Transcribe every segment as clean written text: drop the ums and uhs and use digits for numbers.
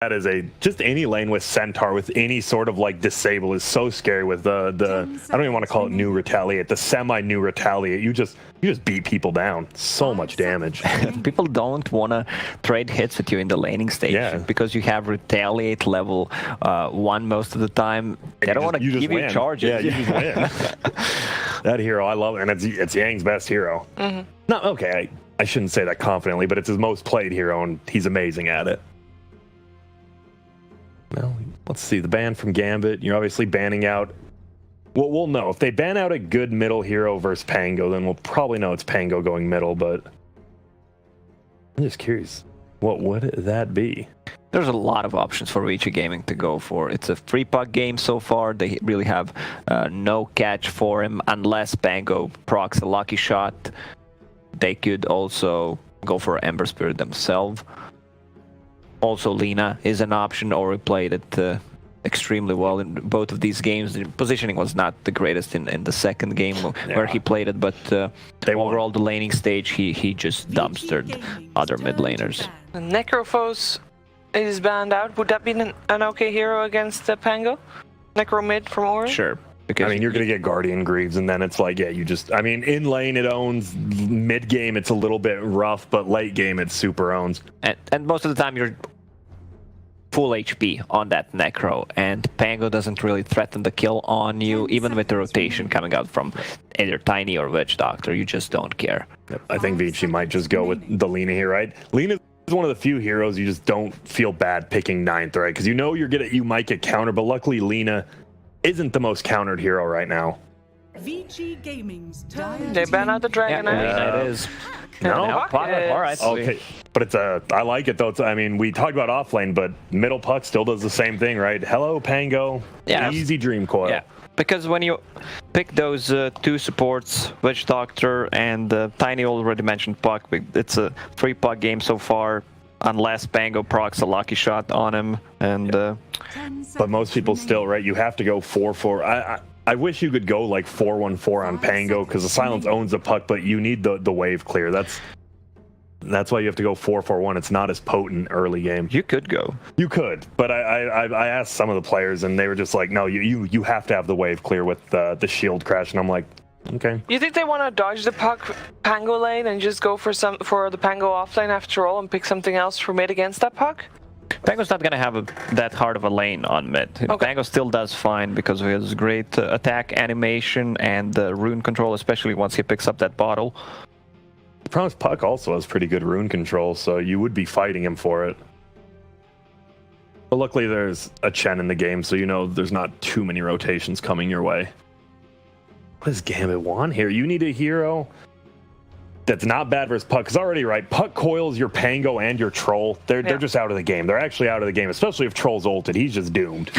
that is just any lane with Centaur with any sort of like disable is so scary with the I don't even want to call it new retaliate, the semi-new retaliate. You just beat people down. So much damage. People don't want to trade hits with you in the laning stage because you have retaliate level 1 most of the time. They don't want to give you charges. Yeah, you just win. That hero, I love it, and it's Yang's best hero. No, okay, I shouldn't say that confidently, but it's his most played hero, and he's amazing at it. Well, let's see. The ban from Gambit. You're obviously banning out. Well, we'll know. If they ban out a good middle hero versus Pango, then we'll probably know it's Pango going middle, but I'm just curious. What would that be? There's a lot of options for Vici Gaming to go for. It's a free puck game so far. They really have no catch for him unless Pango procs a lucky shot. They could also go for Ember Spirit themselves. Also, Lina is an option, or he played it extremely well in both of these games. The positioning was not the greatest in the second game where he played it, but overall the laning stage, he just dumpstered other mid laners. Necrophos is banned out. Would that be an okay hero against Pango? Necro mid from Orange? Sure. I mean, you're going to get Guardian Greaves, and then it's like, I mean, in lane it owns, mid game it's a little bit rough, but late game it super owns. And most of the time you're full HP on that Necro, and Pango doesn't really threaten the kill on you, even with the rotation coming out from either Tiny or Witch Doctor. You just don't care. Yep. I think Vici might just go with the Lina here, right? Lina is one of the few heroes you just don't feel bad picking 9th, right? Because you know you might get countered, but luckily Lina isn't the most countered hero right now. Vici Gaming's turn. They ban out the Dragon It is. No? All right. Okay, but I like it though. I mean, we talked about offlane, but middle puck still does the same thing, right? Hello, Pango. Yeah. Easy Dream Coil. Yeah. Because when you pick those 2 supports, Witch Doctor and Tiny already mentioned puck, it's a free puck game so far, unless Pango procs a lucky shot on him, and. But most people still, right? You have to go 4-4. I wish you could go like 4-1-4 on Pango because the Silence owns the puck, but you need the wave clear. That's why you have to go 4-4-1. It's not as potent early game. You could go. You could, but I asked some of the players and they were just like, no, you have to have the wave clear with the shield crash, and I'm like, okay. You think they want to dodge the puck Pango lane and just go for the Pango offlane after all and pick something else for mid against that puck? Pango's not going to have that hard of a lane on mid. Okay. Pango still does fine because of his great attack animation and rune control, especially once he picks up that bottle. The problem is Puck also has pretty good rune control, so you would be fighting him for it. But luckily there's a Chen in the game, so you know there's not too many rotations coming your way. What does Gambit want here? You need a hero that's not bad versus Puck, because already, right, Puck coils your Pango and your Troll. They're just out of the game. They're actually out of the game, especially if Troll's ulted. He's just doomed.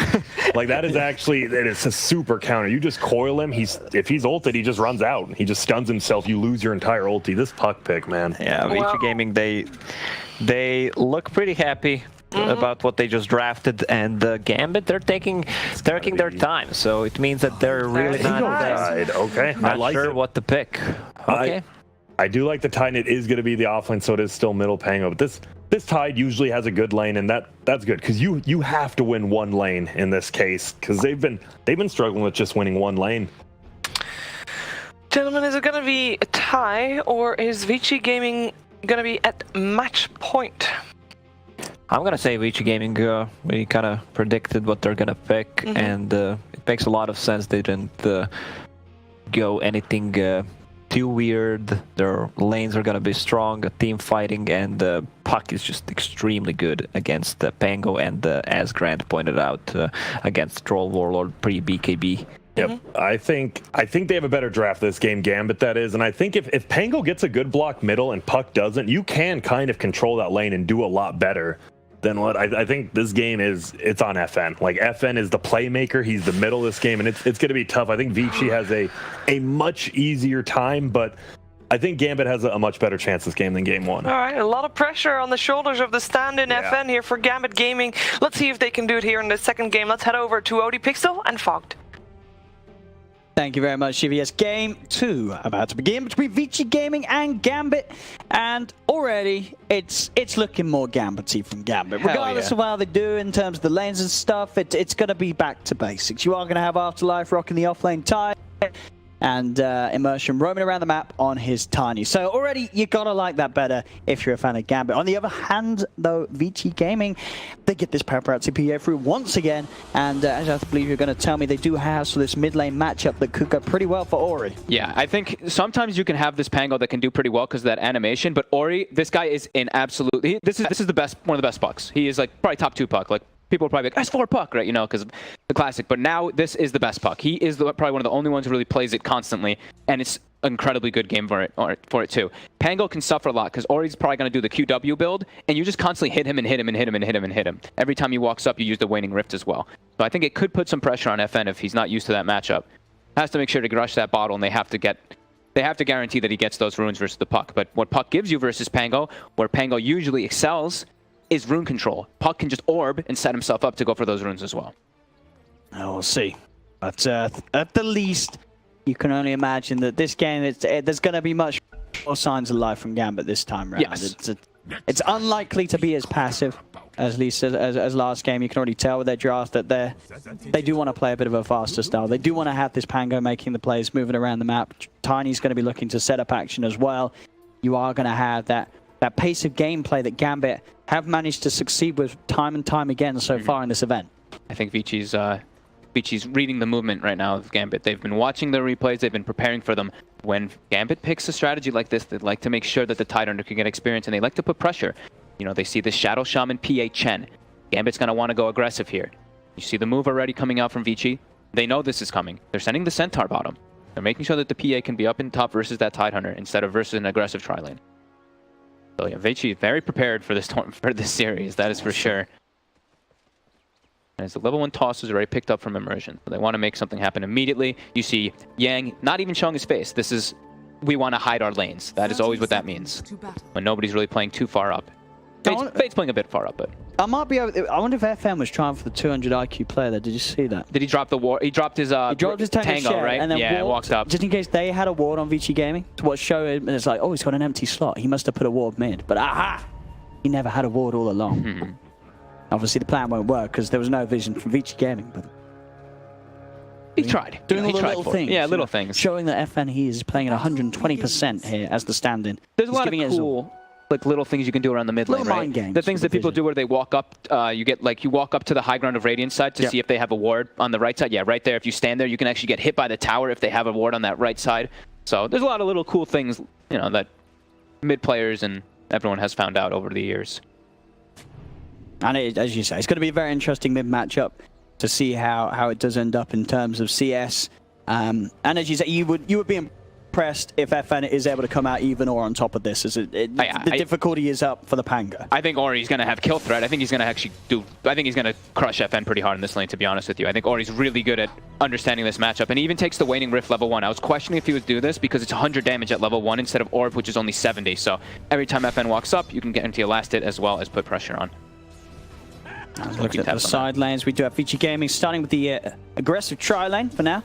Like, that is actually, it's a super counter. You just coil him. If he's ulted, he just runs out. He just stuns himself. You lose your entire ulti. This Puck pick, man. Yeah, Vici Gaming, they look pretty happy about what they just drafted, and Gambit, they're taking their time, so it means that they're really not okay. not like sure it. what to pick. Okay. I do like the Tide, and it is going to be the offlane, so it is still middle Pango. But this Tide usually has a good lane, and that's good because you have to win one lane in this case because they've been struggling with just winning one lane. Gentlemen, is it going to be a tie, or is Vici Gaming going to be at match point? I'm going to say Vici Gaming, we kind of predicted what they're going to pick, and it makes a lot of sense. They didn't go anything too weird. Their lanes are going to be strong, team fighting, and Puck is just extremely good against Pango, and as Grant pointed out, against Troll Warlord pre-BKB. Yep, I think they have a better draft this game, Gambit, that is, and I think if Pango gets a good block middle and Puck doesn't, you can kind of control that lane and do a lot better than what I think this game it's on FN. Like, FN is the playmaker, he's the middle of this game, and it's going to be tough. I think Vici has a much easier time, but I think Gambit has a much better chance this game than game one. All right, a lot of pressure on the shoulders of the stand-in FN here for Gambit Gaming. Let's see if they can do it here in the second game. Let's head over to OD Pixel and Fogged. Thank you very much, Shiva. Yes, game 2 about to begin between Vici Gaming and Gambit, and already it's looking more Gambit-y from Gambit. Regardless of how they do in terms of the lanes and stuff, it's going to be back to basics. You are going to have Afterlife rocking the offlane tide, and Immersion roaming around the map on his Tiny. So already you gotta like that better if you're a fan of Gambit. On the other hand, though, Vici Gaming, they get this paparazzi PA through once again, and as I believe you're going to tell me, they do have this mid lane matchup that could go pretty well for Ori. Yeah, I think sometimes you can have this Pango that can do pretty well because of that animation, but Ori, this guy is in absolute. This is the best, one of the best pucks. He is like probably top 2 puck. Like, people are probably like, S4 puck, right? You know, because the classic. But now this is the best puck. He is probably one of the only ones who really plays it constantly, and it's an incredibly good game for it too. Pango can suffer a lot because Ori's probably going to do the QW build, and you just constantly hit him and hit him and hit him and hit him and hit him. Every time he walks up, you use the Waning Rift as well. So I think it could put some pressure on FN if he's not used to that matchup. Has to make sure to rush that bottle, and they have to guarantee that he gets those runes versus the puck. But what puck gives you versus Pango, where Pango usually excels, is rune control. Puck can just orb and set himself up to go for those runes as well. We'll see. But at the least, you can only imagine that this game, there's going to be much more signs of life from Gambit this time around. Yes. It's unlikely to be as passive as last game. You can already tell with their draft that they do want to play a bit of a faster style. They do want to have this Pango making the plays, moving around the map. Tiny's going to be looking to set up action as well. You are going to have that pace of gameplay that Gambit have managed to succeed with time and time again so far in this event. I think Vici's reading the movement right now of Gambit. They've been watching the replays, they've been preparing for them. When Gambit picks a strategy like this, they like to make sure that the Tidehunter can get experience, and they like to put pressure. You know, they see the Shadow Shaman PA Chen. Gambit's going to want to go aggressive here. You see the move already coming out from Vici. They know this is coming. They're sending the Centaur bottom. They're making sure that the PA can be up in top versus that Tidehunter instead of versus an aggressive tri-lane. So yeah, Vici very prepared for this series, that is for sure. And as the level 1 toss is already picked up from Immersion, so they want to make something happen immediately. You see Yang not even showing his face. This is, we want to hide our lanes. That is always what that means. When nobody's really playing too far up. Fade's playing a bit far up, but I wonder if FM was trying for the 200 IQ player there. Did you see that? Did he drop the ward? He dropped his Tango, right? And then yeah, walked up. Just in case they had a ward on Vici Gaming to watch show him, and it's like, oh, he's got an empty slot. He must have put a ward mid. But aha! He never had a ward all along. Obviously, the plan won't work because there was no vision from Vici Gaming. But he tried. Doing all the little things. Yeah, little things. Showing that FN he is playing at 120% here as the stand-in. There's a lot of cool, like, little things you can do around the mid lane, right? Mind games the things that people do where they walk up, you walk up to the high ground of Radiant side to see if they have a ward on the right side. Yeah, right there. If you stand there, you can actually get hit by the tower if they have a ward on that right side. So there's a lot of little cool things, you know, that mid players and everyone has found out over the years. And as you say, it's going to be a very interesting mid matchup to see how it does end up in terms of CS. And as you say, you would be impressed if FN is able to come out even or on top of this. The difficulty is up for the Pango. I think Ori's going to have kill threat. I think he's going to actually I think he's going to crush FN pretty hard in this lane, to be honest with you. I think Ori's really good at understanding this matchup, and he even takes the Waning Rift level 1. I was questioning if he would do this because it's 100 damage at level 1 instead of Orb, which is only 70. So every time FN walks up, you can get into your last hit as well as put pressure on. Looking at the side lanes, we do have Vici Gaming starting with the aggressive tri-lane for now.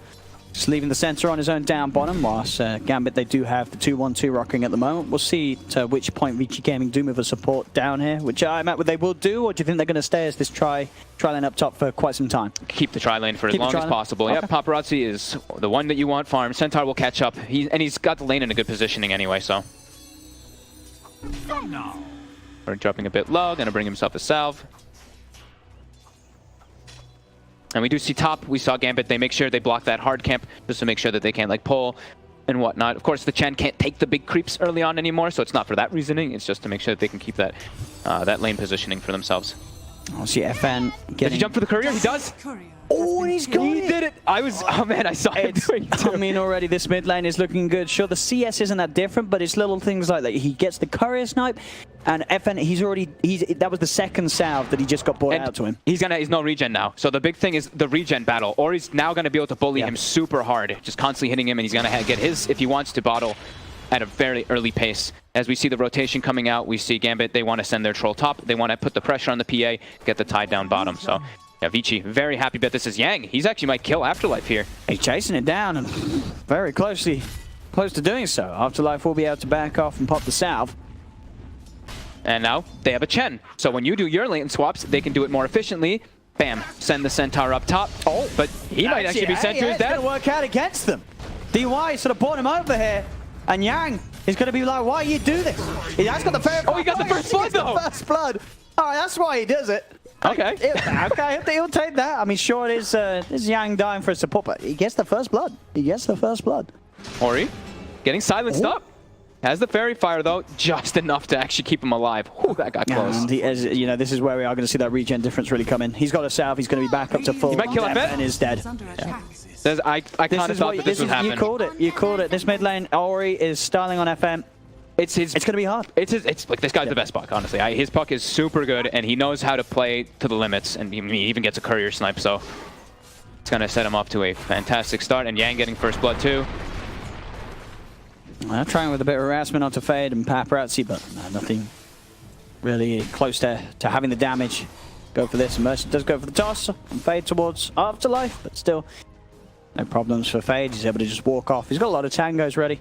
Just leaving the center on his own down bottom, whilst Gambit, they do have the 2-1-2 rocking at the moment. We'll see to which point Vici Gaming do move a support down here, which I'm at what they will do, or do you think they're going to stay as this tri-lane up top for quite some time? Keep the tri-lane for as long as possible. Okay. Yeah, Paparazzi is the one that you want farm. Centaur will catch up, and he's got the lane in a good positioning anyway, so. We're dropping a bit low, going to bring himself a salve. And we do see top, we saw Gambit, they make sure they block that hard camp just to make sure that they can't like pull and whatnot. Of course, the Chen can't take the big creeps early on anymore, so it's not for that reasoning. It's just to make sure that they can keep that that lane positioning for themselves. I'll see FN getting... Does he jump for the courier? He does! Oh, and he's got it! He did it! Oh man, I saw him doing it too. I mean, already this mid lane is looking good. Sure, the CS isn't that different, but it's little things like that. He gets the courier snipe, and FN, that was the second salve that he just got brought out to him. He's no regen now. So the big thing is the regen battle. Or he's now going to be able to bully him super hard, just constantly hitting him, and he's going to get his, if he wants to, bottle at a very early pace. As we see the rotation coming out, we see Gambit, they want to send their troll top. They want to put the pressure on the PA, get the tide down bottom. So Yeah, Vici very happy about this as Yang. He's actually might kill Afterlife here. He's chasing it down and very close to doing so. Afterlife will be able to back off and pop the salve. And now they have a Chen. So when you do your lane swaps, they can do it more efficiently. Bam, send the Centaur up top. Oh, but he might actually be sent to his death. It's going to work out against them. DY sort of brought him over here. And Yang is going to be like, why you do this? He has got the first Oh, he got the first blood though. First blood. All right, that's why he does it. Okay. Okay, he'll take that. I mean, sure, it is Yang dying for a support, but he gets the first blood. He gets the first blood. Ori getting silenced up. Has the fairy fire though, just enough to actually keep him alive. Ooh, that got close. And you know, this is where we are going to see that regen difference really come in. He's got a salve. He's going to be back up to full. He might kill and is dead. Yeah. I kind of thought that this would happen. You called it. You called it. This mid lane, Ori is styling on FM. It's going to be hard. It's like this guy's the best puck, honestly. His puck is super good, and he knows how to play to the limits, and he even gets a courier snipe, so it's going to set him up to a fantastic start. And Yang getting first blood too. Trying with a bit of harassment onto Fade and Paparazzi, but nothing really close to having the damage. Go for this. Merchant does go for the toss and Fade towards Afterlife, but still no problems for Fade. He's able to just walk off. He's got a lot of tangos ready.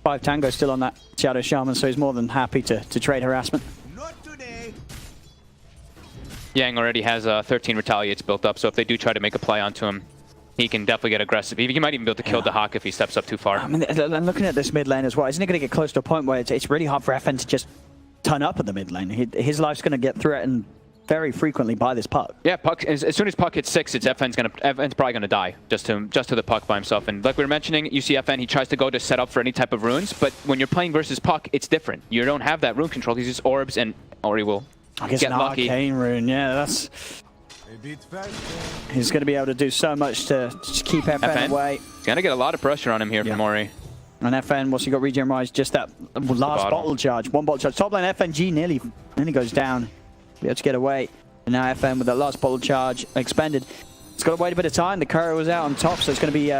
5 tangos still on that Shadow Shaman, so he's more than happy to trade harassment. Not today. Yang already has 13 retaliates built up, so if they do try to make a play onto him, he can definitely get aggressive. He might even be able to kill the Hawk if he steps up too far. I mean, I'm looking at this mid lane as well. Isn't it going to get close to a point where it's really hard for FN to just turn up at the mid lane? His life's going to get threatened very frequently by this puck. Yeah, puck. As soon as puck hits 6, FN's probably gonna die just to the puck by himself. And like we were mentioning, you see FN, he tries to go to set up for any type of runes, but when you're playing versus puck, it's different. You don't have that rune control. He's just orbs, and Ori will I guess get an lucky. arcane rune. Yeah, that's. He's going to be able to do so much to just keep FN away. He's gonna get a lot of pressure on him here from Ori. And FN, what's he got? Regen rise, just that last bottle charge. 1 bottle charge. Top lane FNG nearly goes down. Be able to get away. And now FN with that last bottle charge expended. It's got to wait a bit of time. The courier was out on top, so it's going to be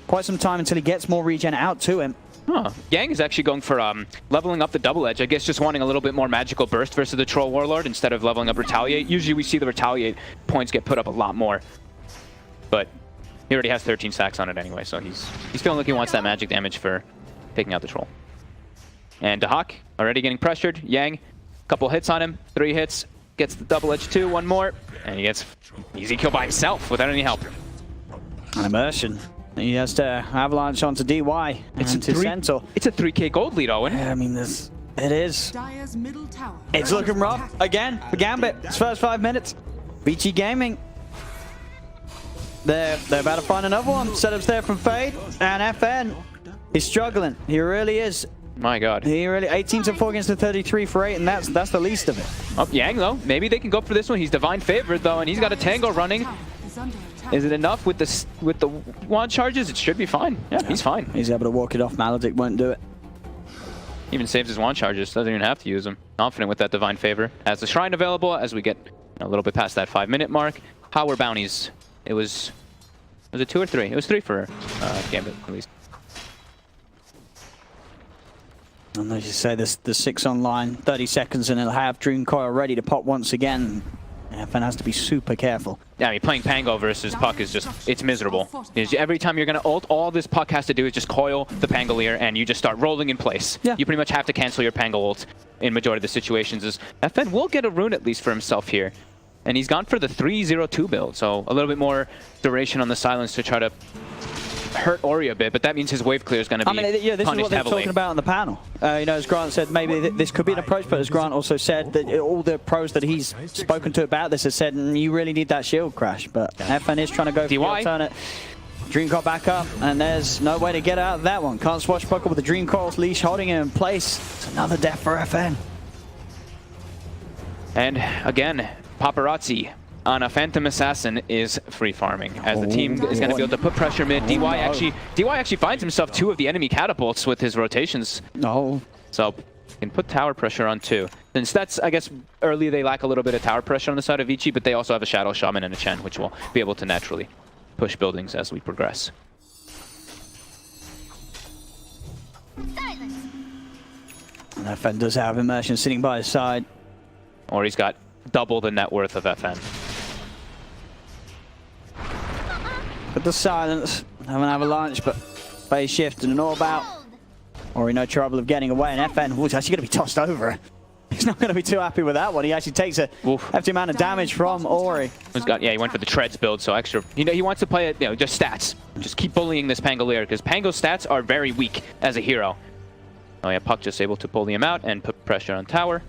quite some time until he gets more regen out to him. Huh. Yang is actually going for leveling up the double edge. I guess just wanting a little bit more magical burst versus the Troll Warlord instead of leveling up Retaliate. Usually we see the Retaliate points get put up a lot more. But he already has 13 stacks on it anyway, so he's feeling like he wants that magic damage for taking out the Troll. And Dahak already getting pressured. Yang, couple hits on him, 3 hits. Gets the double edge too, 1 more, and he gets easy kill by himself without any help. An immersion. He has to avalanche onto DY. It's a 3k gold lead, Owen. Yeah, I mean, it is. Dire's middle tower. It's looking rough again for Gambit. It's first 5 minutes. Vici Gaming. They're about to find another one. Setups there from Fade, and FN is struggling. He really is. My God. He really 18 to 4 against the 33 for 8, and that's the least of it. Up Yang though. Maybe they can go for this one. He's divine favorite though, and he's got a tango running. Is it enough with the wand charges? It should be fine. Yeah, he's fine. He's able to walk it off. Maledict won't do it. Even saves his wand charges. Doesn't even have to use them. Confident with that divine favor. Has the shrine available as we get a little bit past that 5-minute mark. How were bounties? Was it 2 or 3? It was 3 for Gambit at least. And as you say, the 6 online, 30 seconds, and he'll have Dream Coil ready to pop once again. FN has to be super careful. Yeah, I mean, playing Pango versus Puck is just, it's miserable. Every time you're going to ult, all this Puck has to do is just coil the Pangolier, and you just start rolling in place. Yeah. You pretty much have to cancel your Pango ult in majority of the situations. FN will get a rune at least for himself here. And he's gone for the 3-0-2 build, so a little bit more duration on the silence to try to hurt Ori a bit, but that means his wave clear is going to be this is what they're talking about on the panel. As Grant said, maybe this could be an approach, but as Grant also said, that all the pros that he's spoken to about this have said, you really need that shield crash, but FN is trying to go for the alternate. Dream Coil back up, and there's no way to get out of that one. Can't swashbuckle with the Dream Coil's leash holding him in place. It's another death for FN. And again, Paparazzi on a Phantom Assassin is free farming as the team is going to be able to put pressure mid. DY actually finds himself 2 of the enemy catapults with his rotations. No. So can put tower pressure on 2. Since that's, I guess, early they lack a little bit of tower pressure on the side of Vici, but they also have a Shadow Shaman and a Chen, which will be able to naturally push buildings as we progress. And FN does have Immersion sitting by his side. Or he's got double the net worth of FN. Got the silence. Haven't have a lunch, but phase shift and an all about. Ori no trouble of getting away, and FN was actually going to be tossed over. He's not going to be too happy with that one. He actually takes a hefty amount of damage from Ori. Yeah, he went for the treads build, so extra. You know, he wants to play it, just stats. Just keep bullying this Pangolier, because Pango's stats are very weak as a hero. Oh yeah, Puck just able to bully him out and put pressure on tower.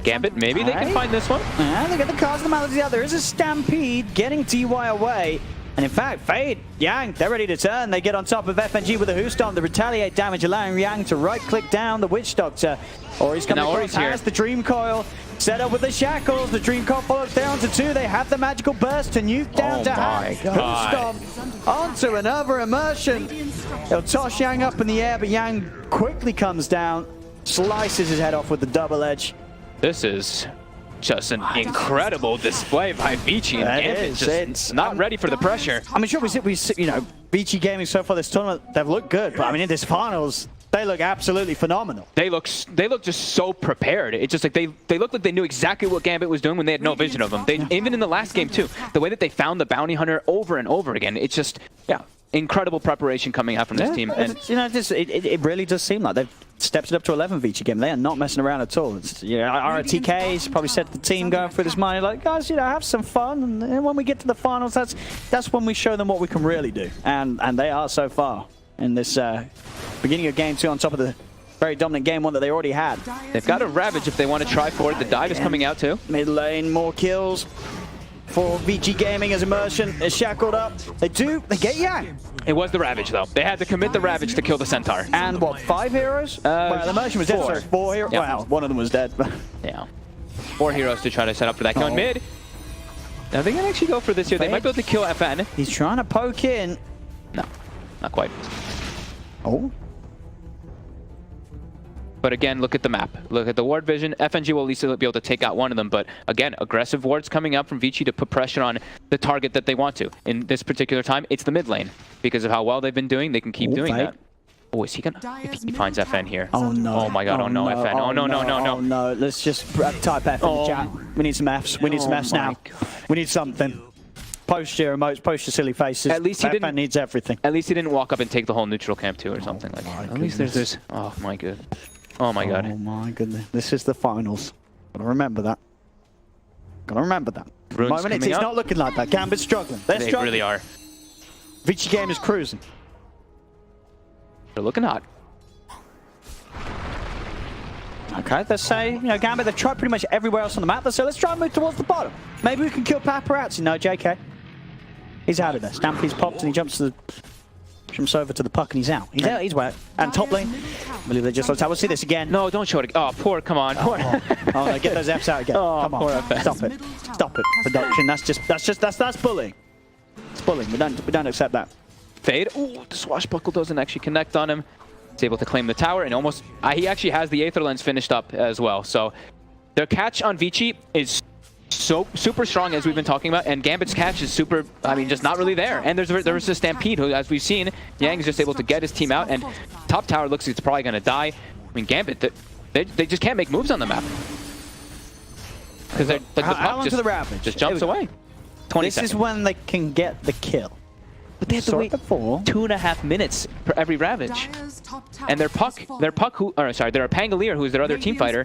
Gambit, maybe they can find this one. Yeah, they get the cards of the malady out. There is a stampede getting DY away. And in fact, Fade, Yang, they're ready to turn. They get on top of FNG with a Hoostomp, the retaliate damage, allowing Yang to right-click down the Witch Doctor. Ori's coming across, has the Dream Coil, set up with the Shackles. The Dream Coil follows down to 2. They have the magical burst to nuke down to Hoostomp onto another immersion. They'll toss Yang up in the air, but Yang quickly comes down, slices his head off with the double edge. This is just an incredible display by Vici, and Gambit just not ready for the pressure. I mean, sure, Vici Gaming so far this tournament, they've looked good, but I mean, in this finals, they look absolutely phenomenal. They look just so prepared. It's just like they look like they knew exactly what Gambit was doing when they had no vision of him. Even in the last game too, the way that they found the bounty hunter over and over again, it's just incredible preparation coming out from this team. And it really does seem like they've stepped it up to 11 Vici game. They are not messing around at all. It's, RTK's probably said to the team going through this money, like, guys, have some fun. And when we get to the finals, that's when we show them what we can really do. And they are so far in this beginning of game 2 on top of the very dominant game 1 that they already had. They've got a Ravage if they want to try for it. The dive is coming out too. Mid lane, more kills for Vici Gaming as Immersion is shackled up. They get Yang. It was the Ravage though. They had to commit the Ravage to kill the Centaur. And what, 5 heroes? Well, the Immersion was dead, so 4 heroes. Yep. Well, one of them was dead. Yeah. 4 heroes to try to set up for that. Going mid. Now they can actually go for this here. They might be able to kill FN. He's trying to poke in. No, not quite. Oh. But again, look at the map. Look at the ward vision. FNG will at least be able to take out one of them. But again, aggressive wards coming up from Vici to put pressure on the target that they want to. In this particular time, it's the mid lane. Because of how well they've been doing, they can keep doing that. Oh, is he gonna? If he finds FN here. Oh no. Oh my god, FN. Oh no. Oh no. Let's just type F in the chat. We need some Fs. We need some Fs now. We need something. Post your emotes, post your silly faces. At least he FN needs everything. At least he didn't walk up and take the whole neutral camp too or something like that. At least there's this. Oh my god. Oh my god. Oh my goodness. This is the finals. Gotta remember that. Gotta remember that. It's not looking like that. Gambit's struggling. They're struggling. Really are. Vici game is cruising. They're looking hot. Okay, let's say, Gambit, they've tried pretty much everywhere else on the map. So let's try and move towards the bottom. Maybe we can kill Paparazzi. No, JK. He's out of there. Stampy's popped and he jumps over to the puck and he's out. He's out, he's wet. And top lane, I believe they just looked out. We'll see this again. No, don't show it. Oh, poor, come on. Poor. Oh no, get those Fs out again. Oh, come on. Stop it. Stop it. Production. That's bullying. It's bullying. We don't accept that. Fade. Oh, the swashbuckle doesn't actually connect on him. He's able to claim the tower and almost, he actually has the Aether Lens finished up as well. So their catch on Vici is so super strong, as we've been talking about, and Gambit's catch is super, just not really there. And there was a Stampede who, as we've seen, Yang is just able to get his team out, and top tower looks like it's probably going to die. I mean, Gambit, they just can't make moves on the map. Because the puck just jumps away. 20 this seconds. Is when they can get the kill. But they have to wait 2.5 minutes per every Ravage. And their Pangolier, who is their other team fighter,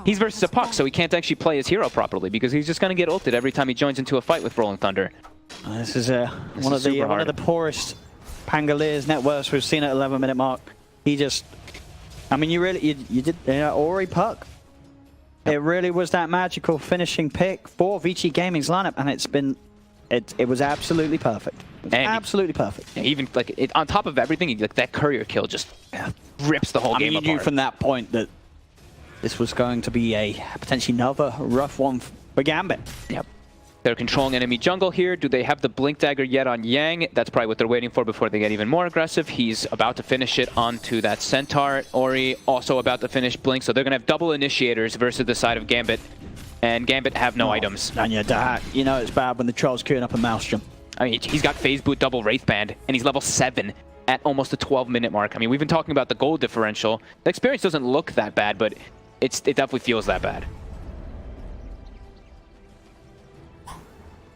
he's versus a Puck, so he can't actually play his hero properly because he's just going to get ulted every time he joins into a fight with Rolling Thunder. This is one of the poorest Pangoliers net worths we've seen at 11-minute mark. He just, you did Ori Puck. It really was that magical finishing pick for Vici Gaming's lineup, and it was absolutely perfect. Absolutely perfect. Even on top of everything, that courier kill just rips the whole game apart. You knew from that point that this was going to be a potentially another rough one for Gambit. Yep. They're controlling enemy jungle here. Do they have the Blink Dagger yet on Yang? That's probably what they're waiting for before they get even more aggressive. He's about to finish it onto that Centaur. Ori also about to finish Blink, so they're going to have double initiators versus the side of Gambit. And Gambit have no items. And it's bad when the Troll's queuing up a Maelstrom. He's got Phase Boot double Wraithband, and he's level 7 at almost the 12-minute mark. We've been talking about the gold differential. The experience doesn't look that bad, but it definitely feels that bad.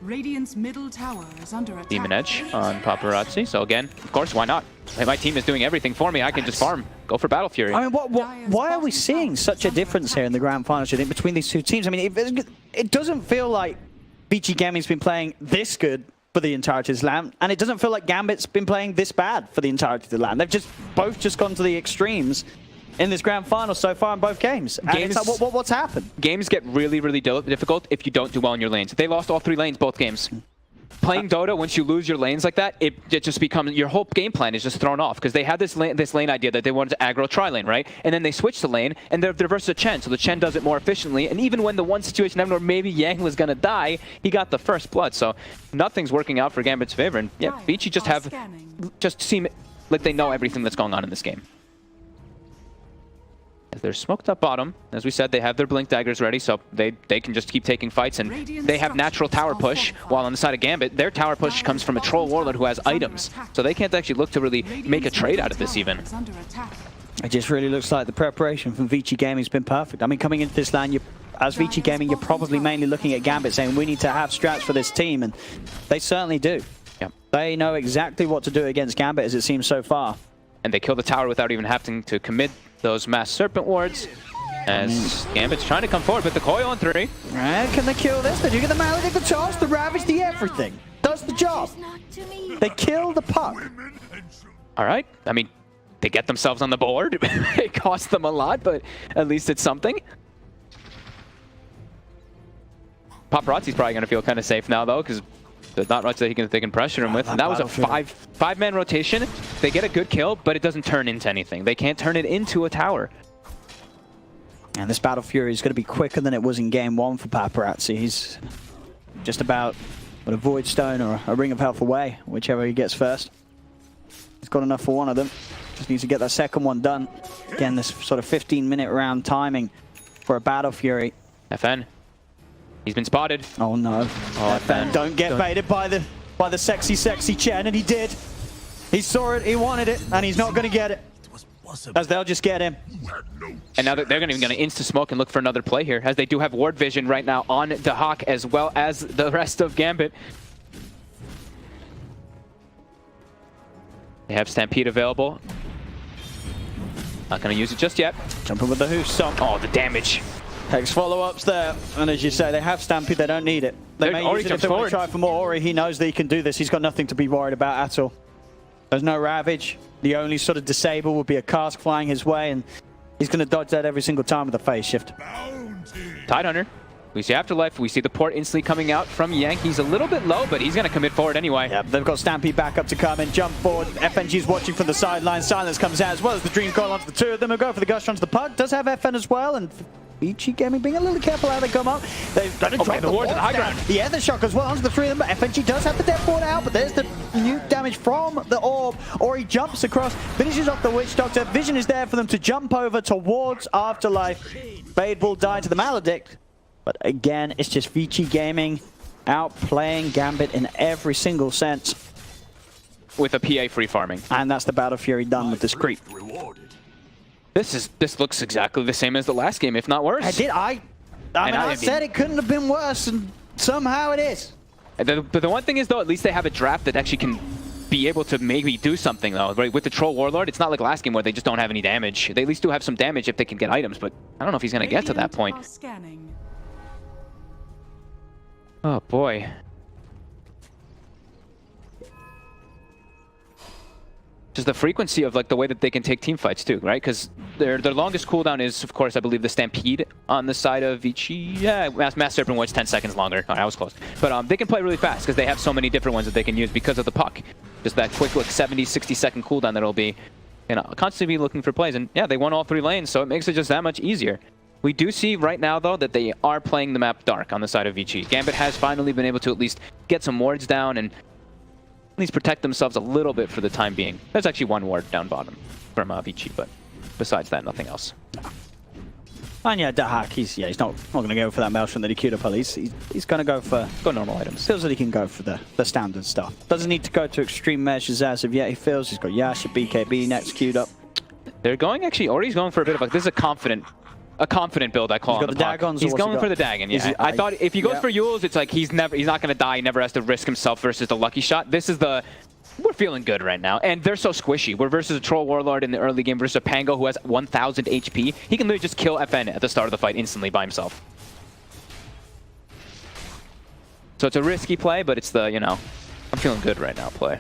Radiant's middle tower is under attack. Demon Edge on Paparazzi. So again, of course, why not? Hey, my team is doing everything for me. I can just farm. Go for Battle Fury. I mean, why are we seeing such a difference here in the grand finals, do you think, between these two teams? I mean, it doesn't feel like Vici Gaming's been playing this good for the entirety of the LAN, and it doesn't feel like Gambit's been playing this bad for the entirety of the LAN. They've both just gone to the extremes in this grand final so far in both games. And it's like, what's happened? Games get really, really difficult if you don't do well in your lanes. They lost all 3 lanes both games. Playing Dota, once you lose your lanes like that, it just becomes, your whole game plan is just thrown off, because they had this lane idea that they wanted to aggro tri-lane, right? And then they switched the lane, and they're versus a Chen, so the Chen does it more efficiently, and even when the one situation happened where maybe Yang was going to die, he got the first blood, so nothing's working out for Gambit's favor, and yeah, Vici just seem like they know everything that's going on in this game. They're smoked up bottom. As we said, they have their Blink Daggers ready, so they can just keep taking fights, and they have natural tower push, while on the side of Gambit, their tower push comes from a Troll Warlord who has items, so they can't actually look to really make a trade out of this even. It just really looks like the preparation from Vici Gaming has been perfect. I mean, coming into this LAN, as Vici Gaming, you're probably mainly looking at Gambit saying, we need to have strats for this team, and they certainly do. Yep. They know exactly what to do against Gambit, as it seems so far. And they kill the tower without even having to commit those mass serpent wards, as Gambit's trying to come forward with the coil on 3. Right, can they kill this? They do get the Maledict, the charge, the Ravage, the everything. Does the job. They kill the puck. All right, I mean, they get themselves on the board. It costs them a lot, but at least it's something. Paparazzi's probably going to feel kind of safe now, though, because there's not much that they can pressure him with. And that was a five-man rotation. They get a good kill, but it doesn't turn into anything. They can't turn it into a tower. And this Battle Fury is going to be quicker than it was in game 1 for Paparazzi. He's just about a Void Stone or a Ring of Health away, whichever he gets first. He's got enough for one of them. Just needs to get that second one done. Again, this sort of 15-minute round timing for a Battle Fury. FN. He's been spotted. Oh no. Oh, FN. Don't get baited by the sexy Chen, and he did. He saw it, he wanted it, and he's not going to get it. As they'll just get him. And now they're even going to insta-smoke and look for another play here, as they do have ward vision right now on the Hawk as well as the rest of Gambit. They have Stampede available. Not going to use it just yet. Jumping with the Hoost. Oh, the damage. Hex follow-ups there, and as you say, they have Stampede, they don't need it. They may use it if they want to try for more. Ori, he knows that he can do this. He's got nothing to be worried about at all. There's no Ravage. The only sort of disable would be a cask flying his way, and he's going to dodge that every single time with a phase shift. Tidehunter. We see Afterlife. We see the port instantly coming out from Yank. He's a little bit low, but he's going to commit forward anyway. Yep, they've got Stampede back up to come and jump forward. FNG's watching from the sideline. Silence comes out as well as the Dream Coil onto the two of them. Who go for the gush onto the puck. Does have FN as well, and Vici Gaming being a little careful how they come up. They've got to drop the ward to the high ground. Yeah, the shock as well onto the three of them. But FNG does have the death ward out, but there's the new damage from the orb. Or he jumps across, finishes off the Witch Doctor. Vision is there for them to jump over towards Afterlife. Fade will die to the Maledict. But again, it's just Vici Gaming outplaying Gambit in every single sense. With a PA free farming. And that's the Battle Fury done with this creep. This looks exactly the same as the last game, if not worse. I mean, I said it couldn't have been worse, and somehow it is. The one thing is, though, at least they have a draft that actually can be able to maybe do something, though. Right? With the Troll Warlord, it's not like last game where they just don't have any damage. They at least do have some damage if they can get items, but I don't know if he's going to get to that point. Oh, boy. Just the frequency of like the way that they can take team fights too, right? Because their longest cooldown is, of course, I believe the Stampede on the side of Vici. Yeah, Mass Serpent was 10 seconds longer. Oh, I was close. But they can play really fast because they have so many different ones that they can use because of the puck. Just that quick, like 70, 60-second cooldown that'll be, you know, constantly be looking for plays. And yeah, they won all 3 lanes, so it makes it just that much easier. We do see right now, though, that they are playing the map dark on the side of Vici. Gambit has finally been able to at least get some wards down and at least protect themselves a little bit for the time being. There's actually 1 ward down bottom from Vici, but besides that, nothing else. And yeah, Dahak, he's not going to go for that Maelstrom that he queued up. He's going to go normal items. Feels that he can go for the standard stuff. Doesn't need to go to extreme measures as of yet. He feels he's got Yasha, BKB next queued up. They're going actually, Ori's going for a bit of like, this is a confident a confident build, I call He's him. got the the puck. Dagons, or He's what's he going got? for the Dagon. Yeah, Is he- I thought if he goes yeah. for Yules, it's like he's not going to die. He never has to risk himself versus the lucky shot. This is the. We're feeling good right now, and they're so squishy. We're versus a Troll Warlord in the early game versus a Pango who has 1,000 HP. He can literally just kill FN at the start of the fight instantly by himself. So it's a risky play, but it's the, you know, I'm feeling good right now play.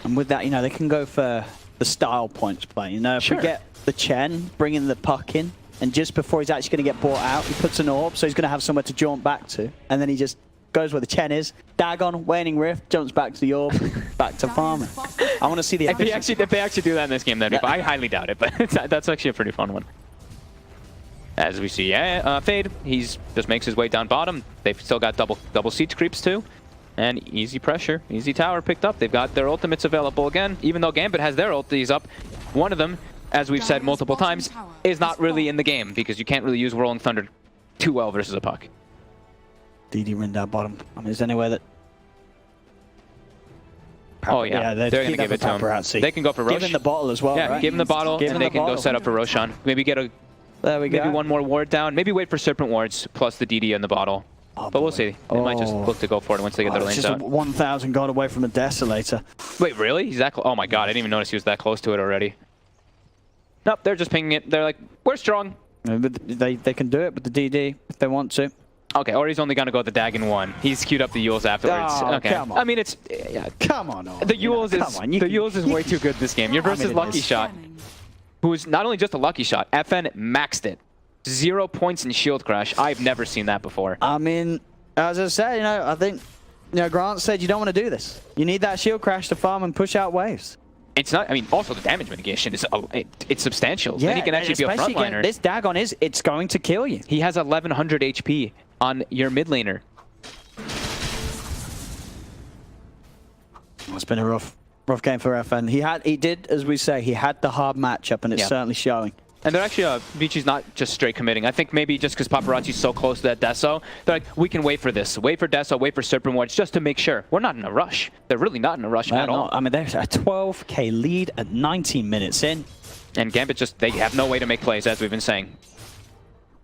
And with that, you know, they can go for the style points play. You know, if Sure. we get the Chen bringing the puck in, and just before he's actually going to get brought out, he puts an orb, so he's going to have somewhere to jaunt back to, and then he just goes where the Chen is. Dagon, Waning Rift, jumps back to the orb, back to farming. I want to see the If they actually do that in this game, that'd be fun. I highly doubt it, but that's actually a pretty fun one. As we see, Fade, he's just makes his way down bottom. They've still got double siege creeps too. And easy pressure, easy tower picked up. They've got their ultimates available again. Even though Gambit has their ultis up, one of them, as we've said multiple times, is not really in the game because you can't really use Whirling Thunder too well versus a puck. DD run down bottom. I mean, is there anywhere that... Oh yeah, they're going to give it to him. Paparazzi. They can go for Rosh. Give him the bottle as well, Yeah, right? give him the bottle, Give him and they the can go bottle. set up for Roshan. Maybe get a There we go. maybe one more ward down. Maybe wait for Serpent Wards plus the DD in the bottle. Oh, but we'll boy. see. They might just look to go for it once they get their It's lanes just out. 1,000 gold away from the Desolator. Wait, really? He's that close? Oh my god, I didn't even notice he was that close to it already. Nope, they're just pinging it. They're like, we're strong. They can do it with the DD if they want to. Okay, or he's only going to go with the Dagon 1. He's queued up the Yules afterwards. Oh, okay. come on. I mean, it's... Yeah. Come on. The Yules is way too good this game. You're versus Lucky Shot, who is not only just a Lucky Shot, FN maxed it. 0 points in shield crash. I've never seen that before. I mean, as I said, you know, I think, you know, Grant said you don't want to do this. You need that shield crash to farm and push out waves. It's not... I mean, also the damage mitigation is... it's substantial. Yeah, then he can actually be a especially frontliner. this Dagon it's going to kill you. He has 1,100 HP on your mid laner. It's been a rough game for FN. He did, as we say, he had the hard matchup, and it's certainly showing. And they're actually, Vici's not just straight committing. I think maybe just because Paparazzi's so close to that Deso, they're like, we can wait for this. Wait for Deso, wait for Serpent Wards, just to make sure. We're not in a rush. They're really not in a rush at all. I mean, there's a 12k lead at 19 minutes in. And Gambit just, they have no way to make plays, as we've been saying.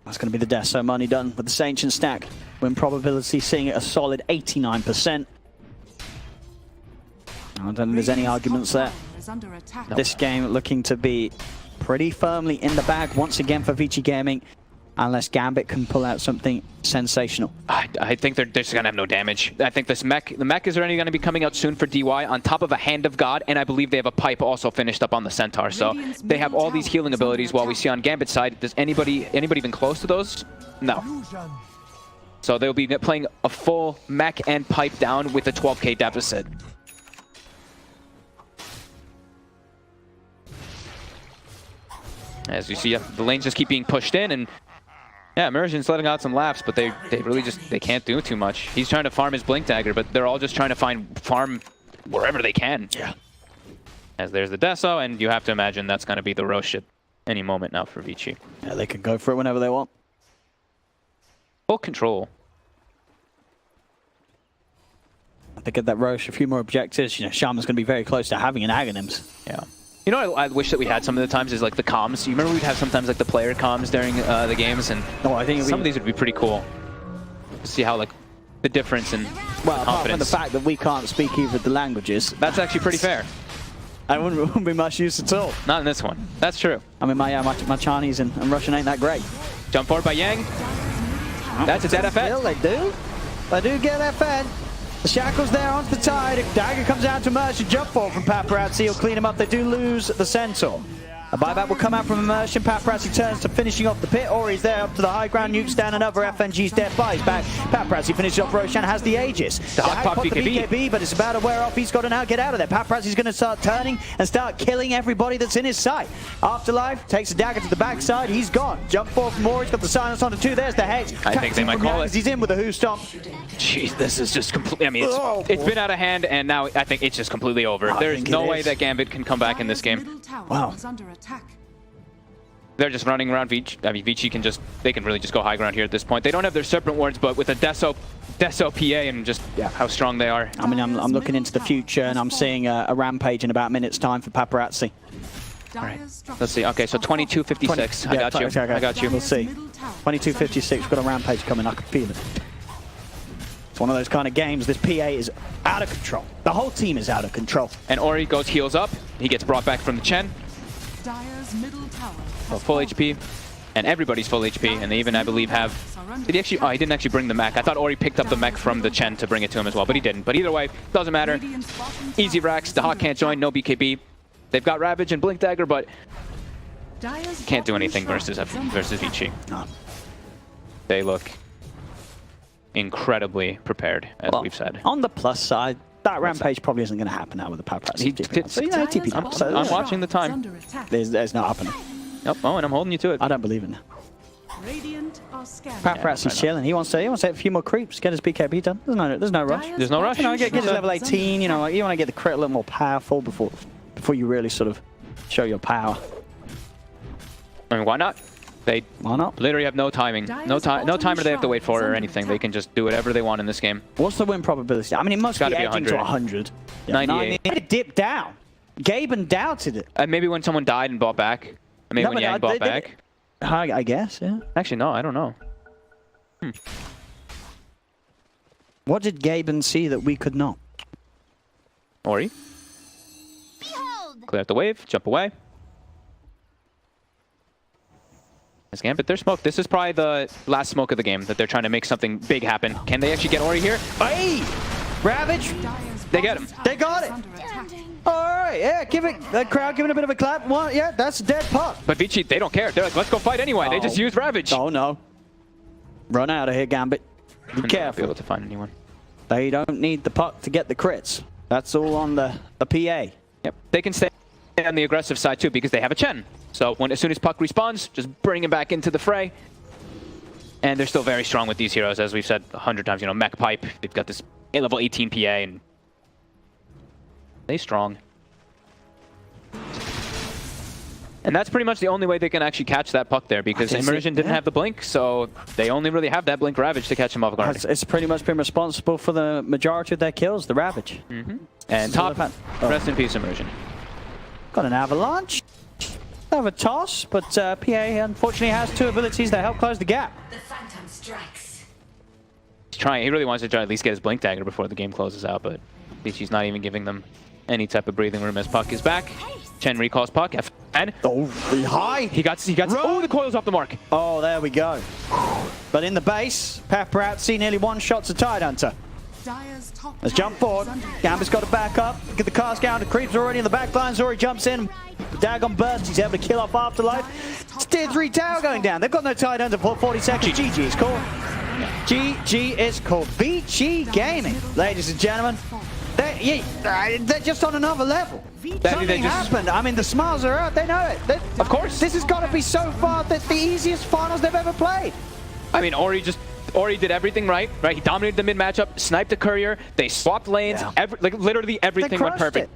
That's going to be the Deso money done with the Ancient stack. Win probability seeing it a solid 89%. I don't think there's any arguments there. This game looking to be pretty firmly in the bag once again for Vici Gaming, unless Gambit can pull out something sensational. I think they're just going to have no damage. I think the mech is already going to be coming out soon for DY on top of a Hand of God, and I believe they have a pipe also finished up on the Centaur. So they have all these healing abilities while we see on Gambit's side, does anybody even close to those? No. So they'll be playing a full mech and pipe down with a 12k deficit. As you see, the lanes just keep being pushed in, and yeah, Immersion's letting out some laps, but they really just, they can't do too much. He's trying to farm his Blink Dagger, but they're all just trying to farm wherever they can. Yeah. As there's the Deso, and you have to imagine that's going to be the Rosh at any moment now for Vici. Yeah, they can go for it whenever they want. Full control. If they get that Rosh, a few more objectives, you know, Shaman's going to be very close to having an Aghanim's. Yeah. You know what I wish that we had some of the times is like the comms. You remember we'd have sometimes like the player comms during the games, and I think some of these would be pretty cool. To see how like the difference in apart from the fact that we can't speak either of the languages. That's actually pretty fair. I wouldn't be much use at all. Not in this one. That's true. I mean, my Chinese and Russian ain't that great. Jump forward by Yang. That's a dead FN. They do get FN. The Shackle's there onto the tide. If Dagger comes out to Immersion, jump forward from Paparazzi, he'll clean him up. They do lose the Centaur. A buyback will come out from Immersion. Paparazzi turns to finishing off the pit, or he's there up to the high ground. Nukes down another. FNG's dead by his back. Paparazzi finishes off. Roshan has the Aegis. The hot pop BKB, but it's about to wear off. He's got to now get out of there. Paparazzi's going to start turning and start killing everybody that's in his sight. Afterlife takes a Dagger to the backside. He's gone. Jump forward from more. He's got the silence onto two. There's the Hex. I think they might call it. He's in with a Who Stomp. Jeez, this is just completely... I mean, it's been out of hand, and now I think it's just completely over. There's no way that Gambit can come back in this game. Wow. They're just running around Vici. I mean, Vici can just... They can really just go high ground here at this point. They don't have their Serpent Wards, but with a Deso PA and just how strong they are. I mean, I'm looking into the future, and I'm seeing a Rampage in about a minute's time for Paparazzi. Alright, let's see. Okay, so 22-56. I got you. I got you. We'll see. 22-56. We've got a rampage coming. I can feel it. It's one of those kind of games. This PA is out of control. The whole team is out of control. And Ori goes heals up. He gets brought back from the Chen. Dire's middle tower So full HP. And everybody's full HP. And they even, I believe, have... Did he actually... Oh, he didn't actually bring the mech. I thought Ori picked up the mech from the Chen to bring it to him as well, but he didn't. But either way, doesn't matter. Easy racks. The Hawk can't join. No BKB. They've got Ravage and Blink Dagger, but can't do anything versus Vici. No. They look incredibly prepared, as we've said. On the plus side, that rampage probably isn't going to happen now with the paparazzi. So, you know, TP down. So, I'm watching the time. There's no happening. Nope. Oh, and I'm holding you to it. I don't believe in it. Radiant are scanning. Paparazzi's chilling. He wants to hit a few more creeps, get his BKB done. There's no rush. There's no rush. You know, get his level 18. You know, you want to get the crit a little more powerful before you really sort of show your power. I mean, why not? They Why not? literally have no timing. No timer they have to wait for or anything. They can just do whatever they want in this game. What's the win probability? I mean, it must be edging to 100. Yeah, 98. It dipped down. Gaben doubted it. Maybe when someone died and bought back. Maybe when Yang bought back. I guess, yeah. Actually, no, I don't know. What did Gaben see that we could not? Ori. Clear out the wave, jump away. There's Gambit, there's smoke. This is probably the last smoke of the game that they're trying to make something big happen. Can they actually get Ori here? Hey! Ravage! They get him. They got it! Alright, yeah, give it, the crowd giving a bit of a clap. Well, yeah, that's a dead puck. But Vici, they don't care. They're like, let's go fight anyway. They just use Ravage. Oh no. Run out of here, Gambit. Be Be careful. able to find anyone. They don't need the puck to get the crits. That's all on the PA. Yep. They can stay on the aggressive side too because they have a Chen. So as soon as puck respawns, just bring him back into the fray. And they're still very strong with these heroes, as we've said 100 times. You know, Mech Pipe. They've got this level 18 PA, and they strong. And that's pretty much the only way they can actually catch that puck there, because Immersion didn't have the blink, so they only really have that blink Ravage to catch him off guard. It's pretty much been responsible for the majority of their kills, the Ravage. And top, rest in peace, Immersion. Got an Avalanche. Have a toss, but PA unfortunately has two abilities that help close the gap. The Phantom strikes. He's trying. He really wants to try to at least get his blink dagger before the game closes out, but Vici's not even giving them any type of breathing room as puck is back. Chen recalls puck. And oh, high. He got. Oh, the coil's off the mark. Oh, there we go. But in the base, Paparazzi nearly one shot to Tidehunter. Let's jump forward. Gambit's got to back up. Get the cast down. The creeps already in the back line. Zori jumps in. Dagon burst. He's able to kill off Afterlife. It's tier 3 tower going down. They've got no Tidehunter for 40 seconds. GG is called. GG is called. Vici Gaming, ladies and gentlemen. They're just on another level. Something happened. I mean, the smiles are out. They know it. Of course. This has got to be so far the easiest finals they've ever played. I mean, Ori did everything right? He dominated the mid matchup, sniped the courier, they swapped lanes, literally everything went perfect.